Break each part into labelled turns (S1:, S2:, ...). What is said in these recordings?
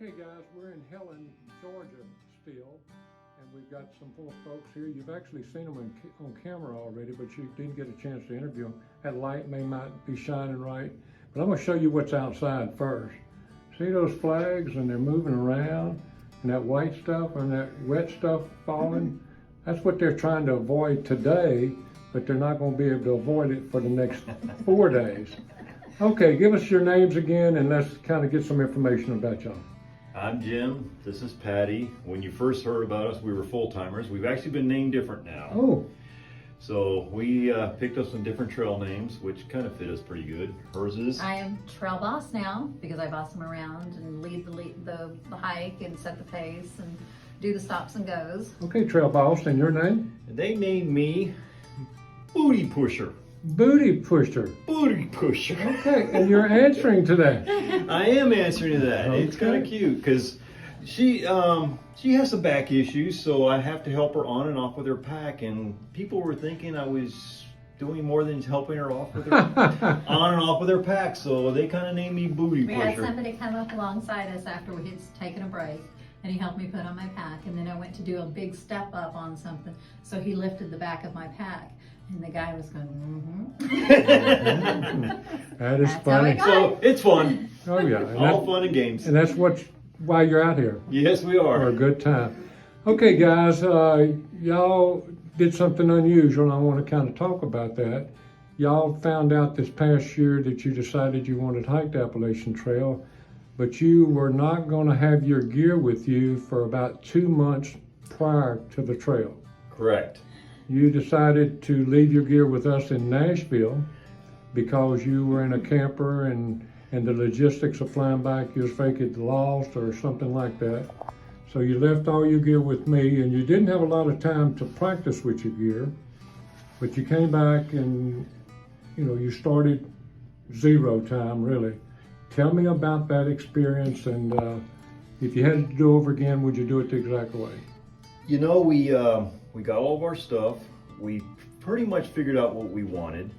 S1: Okay guys, we're in Helen, Georgia still, and we've got some more folks here. You've actually seen them on camera already, but you didn't get a chance to interview them. That light may not be shining right, but I'm gonna show you what's outside first. See those flags, and they're moving around, and that white stuff and that wet stuff falling? That's what they're trying to avoid today, but they're not gonna be able to avoid it for the next 4 days. Okay, give us your names again, and let's kind of get some information about y'all.
S2: I'm Jim, this is Patty. When you first heard about us, we were full-timers. We've actually been named different now.
S1: Oh.
S2: So we picked up some different trail names, which kind of fit us pretty good. Hers is?
S3: I am TrailBoss now, because I boss them around and lead the hike and set the pace and do the stops and goes.
S1: Okay, TrailBoss, and your name?
S2: They named me Booty Pusher.
S1: Booty Pusher.
S2: Booty Pusher.
S1: Okay, and you're answering to that.
S2: I am answering to that.
S1: Okay.
S2: It's kind of cute because she has some back issues, so I have to help her on and off with her pack. And people were thinking I was doing more than helping her off with her on and off with her pack, so they kind of named me Booty Pusher.
S3: We had somebody come up alongside us after we had taken a break, and he helped me put on my pack, and then I went to do a big step up on something, so he lifted the back of my pack. And the guy was going,
S1: That is
S3: That's
S1: funny.
S2: So it's fun.
S1: Oh yeah. And
S2: All fun and games.
S1: And that's why you're out here.
S2: Yes, we
S1: For a
S2: are.
S1: good time. Okay guys, y'all did something unusual, and I want to kind of talk about that. Y'all found out this past year that you decided you wanted to hike the Appalachian Trail, but you were not going to have your gear with you for about 2 months prior to the trail.
S2: Correct.
S1: You decided to leave your gear with us in Nashville because you were in a camper and the logistics of flying back, you was afraid it lost or something like that. So you left all your gear with me, and you didn't have a lot of time to practice with your gear, but you came back and you started zero time really. Tell me about that experience, and if you had to do it over again, would you do it the exact way?
S2: We got all of our stuff. We pretty much figured out what we wanted.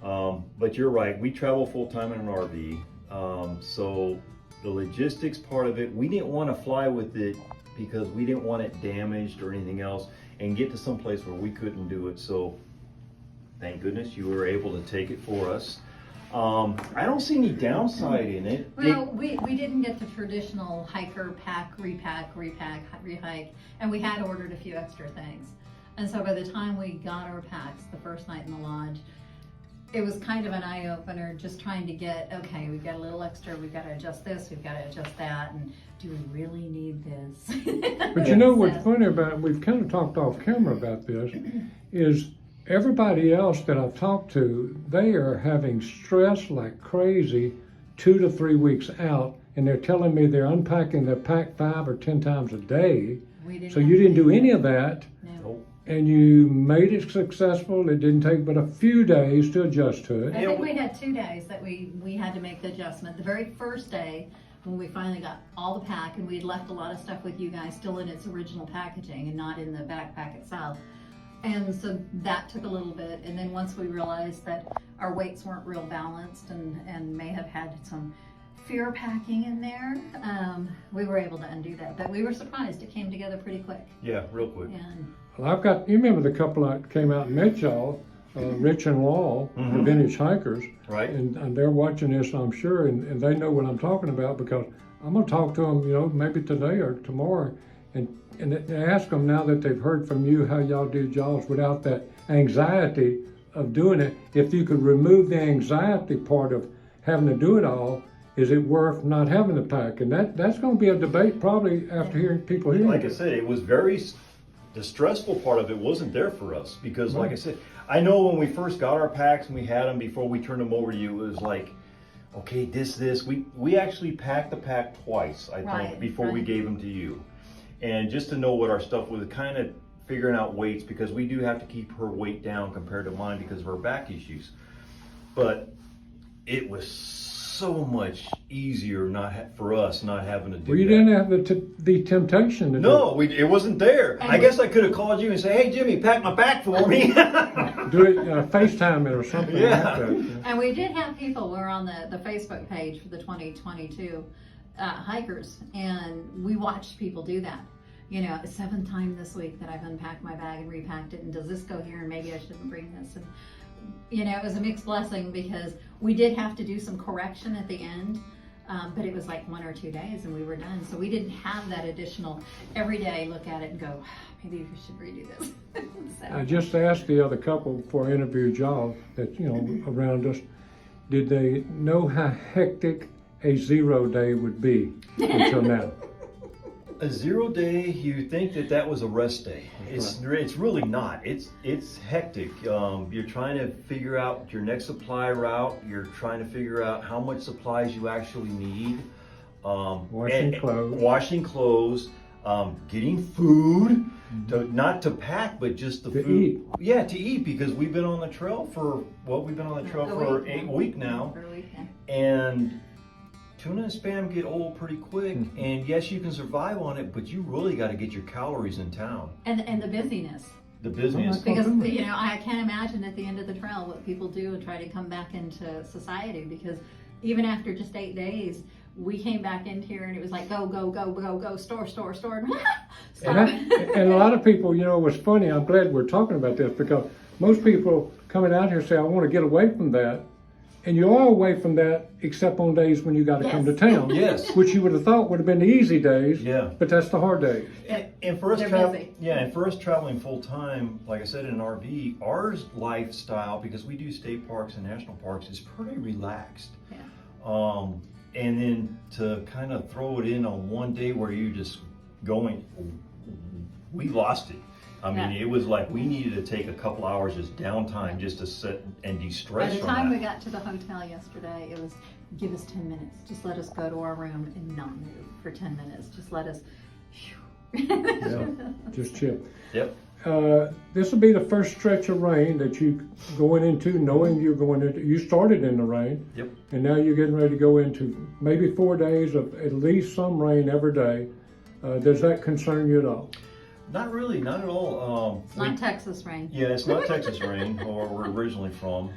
S2: But you're right, we travel full-time in an RV. So the logistics part of it, we didn't want to fly with it because we didn't want it damaged or anything else and get to some place where we couldn't do it. So thank goodness you were able to take it for us. I don't see any downside in it.
S3: well, we didn't get the traditional hiker pack, repack, rehike, and we had ordered a few extra things. And so by the time we got our packs the first night in the lodge, it was kind of an eye-opener, just trying to get, okay, we've got a little extra, we've got to adjust this, we've got to adjust that, and do we really need this?
S1: But you know what's funny about it, we've kind of talked off camera about this, is everybody else that I've talked to, they are having stress like crazy 2 to 3 weeks out, and they're telling me they're unpacking their pack 5 or 10 times a day. So you didn't do any of that.
S3: No.
S1: And you made it successful. It didn't take but a few days to adjust to it.
S3: I think we had 2 days that we had to make the adjustment. The very first day, when we finally got all the pack, and we'd left a lot of stuff with you guys still in its original packaging and not in the backpack itself. And so that took a little bit. And then once we realized that our weights weren't real balanced and may have had some fear packing in there, we were able to undo that. But we were surprised. It came together pretty quick.
S2: Yeah, real quick.
S3: And
S1: Well, you remember the couple that came out and met y'all, Rich and Wall, the vintage hikers.
S2: Right.
S1: And they're watching this, I'm sure, and they know what I'm talking about, because I'm going to talk to them, maybe today or tomorrow, and ask them, now that they've heard from you how y'all did y'all's without that anxiety of doing it, if you could remove the anxiety part of having to do it all, is it worth not having the pack? And that's going to be a debate probably after hearing people hear
S2: Like I
S1: it.
S2: said, it was the stressful part of it wasn't there for us because like I said, I know when we first got our packs and we had them before we turned them over to you, it was like, okay, this, we actually packed the pack twice, I think, before we gave them to you. And just to know what our stuff was, kind of figuring out weights, because we do have to keep her weight down compared to mine because of her back issues. But it was so much easier for us not having to do
S1: Well, you
S2: that.
S1: didn't have the temptation to
S2: No, it wasn't there. I guess I could have called you and say, hey, Jimmy, pack my pack for me.
S1: do it, FaceTime it or something
S2: Yeah.
S1: like that.
S3: And we did have people, we're on the Facebook page for the 2022, hikers, and we watched people do that. You know, 7th time this week that I've unpacked my bag and repacked it, and does this go here, and maybe I shouldn't bring this. And you know, it was a mixed blessing because we did have to do some correction at the end, but it was like 1 or 2 days and we were done. So we didn't have that additional every day look at it and go, maybe we should redo this. So.
S1: I just asked the other couple before I interviewed y'all that, you know, around us, did they know how hectic a 0 day would be until now?
S2: A 0 day, you think that was a rest day. It's really not. It's hectic. You're trying to figure out your next supply route. You're trying to figure out how much supplies you actually need. Washing clothes, getting food, not to pack, but just the food.
S1: Eat.
S2: Yeah, to eat, because we've been on the trail for for 8 weeks now.
S3: For a week, yeah.
S2: And tuna and spam get old pretty quick, and yes, you can survive on it, but you really got to get your calories in town.
S3: And the busyness.
S2: The business.
S3: Because, you know, I can't imagine at the end of the trail what people do and try to come back into society, because even after just 8 days, we came back in here and it was like, go, go, go, go, go, store, store, store.
S1: And a lot of people, you know, it was funny, I'm glad we're talking about this, because most people coming out here say, I want to get away from that. And you are away from that, except on days when you got to come to town.
S2: Yes.
S1: Which you would have thought would have been the easy days.
S2: Yeah.
S1: But that's the hard days.
S2: And for us
S3: They're busy.
S2: traveling full time, like I said, in an RV, our lifestyle, because we do state parks and national parks, is pretty relaxed.
S3: Yeah.
S2: And then to kind of throw it in on one day where you're just going, we lost it. I mean, it was like we needed to take a couple hours just downtime just to sit and de-stress.
S3: By the time we got to the hotel yesterday, it was, give us 10 minutes. Just let us go to our room and not move for 10 minutes. Just let us,
S1: Yeah, just chill.
S2: Yep.
S1: This will be the first stretch of rain that you going into, knowing you're going into. You started in the rain.
S2: Yep.
S1: And now you're getting ready to go into maybe 4 days of at least some rain every day. Does that concern you at all?
S2: Not really, not at all.
S3: It's not Texas rain.
S2: Yeah, it's not Texas rain, where we're originally from.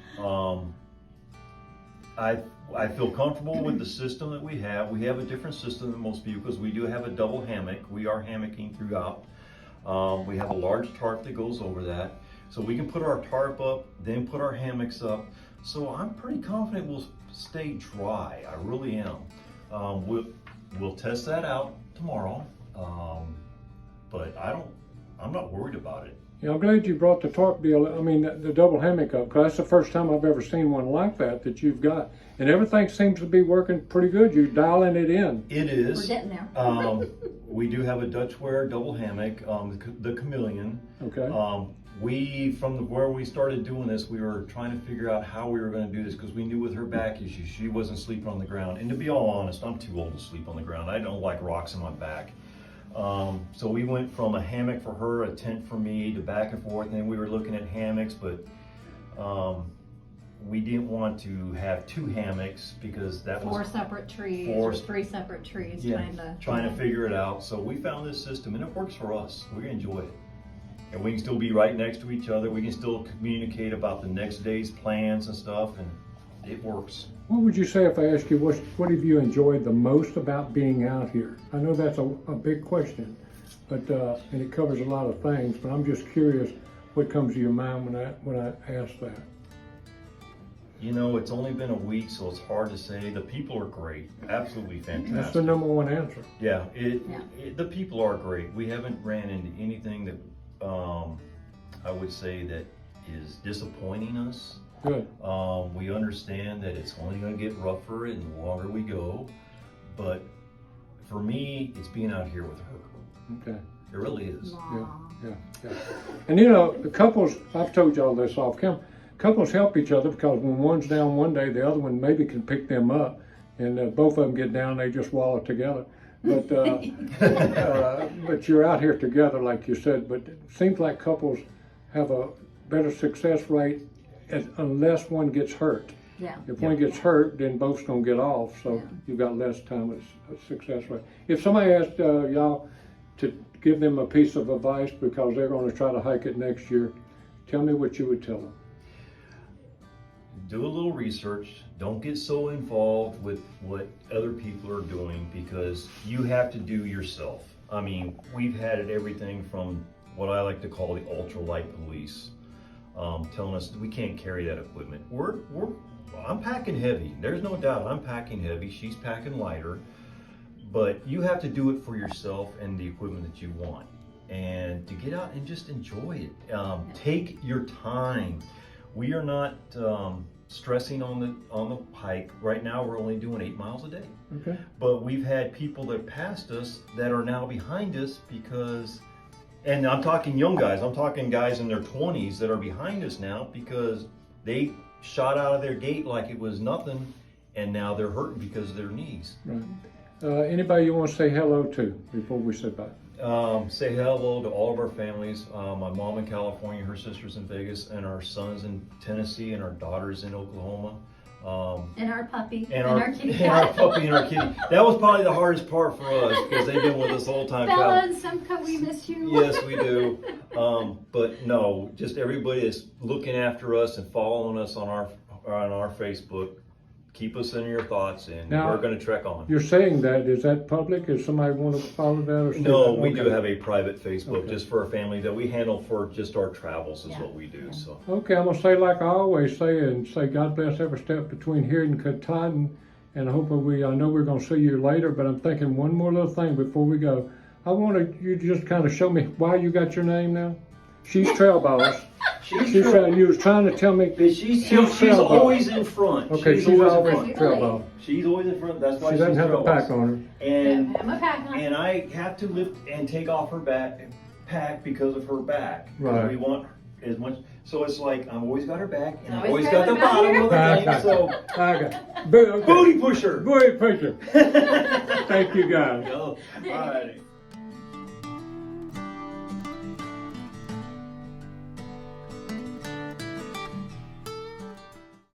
S2: I feel comfortable with the system that we have. We have a different system than most people because we do have a double hammock. We are hammocking throughout. We have a large tarp that goes over that. So we can put our tarp up, then put our hammocks up. So I'm pretty confident we'll stay dry. I really am. We'll test that out tomorrow. But I'm not worried about it.
S1: Yeah, I'm glad you brought the tarp deal, I mean, the double hammock up, because that's the first time I've ever seen one like that you've got. And everything seems to be working pretty good. You're dialing it in.
S2: It is.
S3: We're getting there.
S2: We do have a Dutchware double hammock, the Chameleon.
S1: Okay.
S2: Where we started doing this, we were trying to figure out how we were going to do this because we knew with her back issues, she wasn't sleeping on the ground. And to be all honest, I'm too old to sleep on the ground. I don't like rocks in my back. So we went from a hammock for her, a tent for me, to back and forth, and then we were looking at hammocks, but we didn't want to have 2 hammocks because that was
S3: 4 separate trees or 3 separate trees.
S2: Yeah, trying to figure it out. So we found this system and it works for us. We enjoy it. And we can still be right next to each other. We can still communicate about the next day's plans and stuff, and it works.
S1: What would you say if I ask you, what have you enjoyed the most about being out here? I know that's a big question, but and it covers a lot of things, but I'm just curious what comes to your mind when I ask that.
S2: You know, it's only been a week, so it's hard to say. The people are great, absolutely fantastic.
S1: That's the number one answer.
S2: Yeah, the people are great. We haven't ran into anything that I would say that is disappointing us.
S1: Good.
S2: We understand that it's only going to get rougher and the longer we go, but for me, it's being out here with her.
S1: Okay.
S2: It really is.
S1: Yeah. And you know, the couples, I've told y'all this off camera, couples help each other because when one's down one day, the other one maybe can pick them up, and both of them get down, they just wallow together. But but you're out here together, like you said. But it seems like couples have a better success rate unless one gets hurt.
S3: Yeah.
S1: If one gets hurt, then both's gonna get off. So you've got less time of success rate. If somebody asked y'all to give them a piece of advice because they're going to try to hike it next year, tell me what you would tell them.
S2: do a little research. Don't get so involved with what other people are doing, because you have to do yourself. I mean, we've had it everything from what I like to call the ultralight police, telling us we can't carry that equipment. I'm packing heavy. There's no doubt I'm packing heavy. She's packing lighter. But you have to do it for yourself and the equipment that you want. And to get out and just enjoy it. Take your time. We are not stressing on the hike. Right now we're only doing 8 miles a day.
S1: Okay.
S2: But we've had people that passed us that are now behind us because, and I'm talking young guys, I'm talking guys in their 20s that are behind us now because they shot out of their gate like it was nothing, and now they're hurting because of their knees.
S1: Right. Anybody you want to say hello to before we say bye?
S2: Say hello to all of our families. My mom in California, her sister's in Vegas, and our sons in Tennessee, and our daughters in Oklahoma.
S3: And our puppy,
S2: and
S3: our kitty
S2: and
S3: cat.
S2: our puppy and our kitty. That was probably the hardest part for us because they've been with us the whole time.
S3: Bella and Simca, we miss you.
S2: Yes, we do. But no, just everybody is looking after us and following us on our Facebook. Keep us in your thoughts, and
S1: Now,
S2: we're going to trek on.
S1: You're saying that, is that public? Is somebody want to follow that or see
S2: No,
S1: that?
S2: we
S1: Okay.
S2: do have a private Facebook
S1: Okay.
S2: just for our family that we handle for just our travels is
S3: Yeah.
S2: what we do. So
S1: Okay, I'm gonna say like I always say, and say God bless every step between here and Katahdin, and hopefully I know we're gonna see you later, but I'm thinking one more little thing before we go. I wanted you to just kind of show me why you got your name now. She's TrailBoss. You was trying to tell me.
S2: she's
S1: TrailBoss.
S2: always in front.
S1: Okay, she's
S2: in
S1: always
S2: front.
S1: TrailBoss.
S2: She's always in front. That's why
S1: She doesn't
S2: she's
S1: have a
S2: TrailBoss.
S1: pack on her.
S2: And
S3: I'm a pack on.
S2: and I have to lift and take off her pack because of her back.
S1: Right.
S2: We want as much. So it's like I've always got her back, and I've
S3: Always
S2: always got the
S3: got her
S2: bottom of the
S1: back.
S2: thing. So
S1: Okay.
S2: booty pusher.
S1: Booty pusher. Thank you guys.
S2: All righty.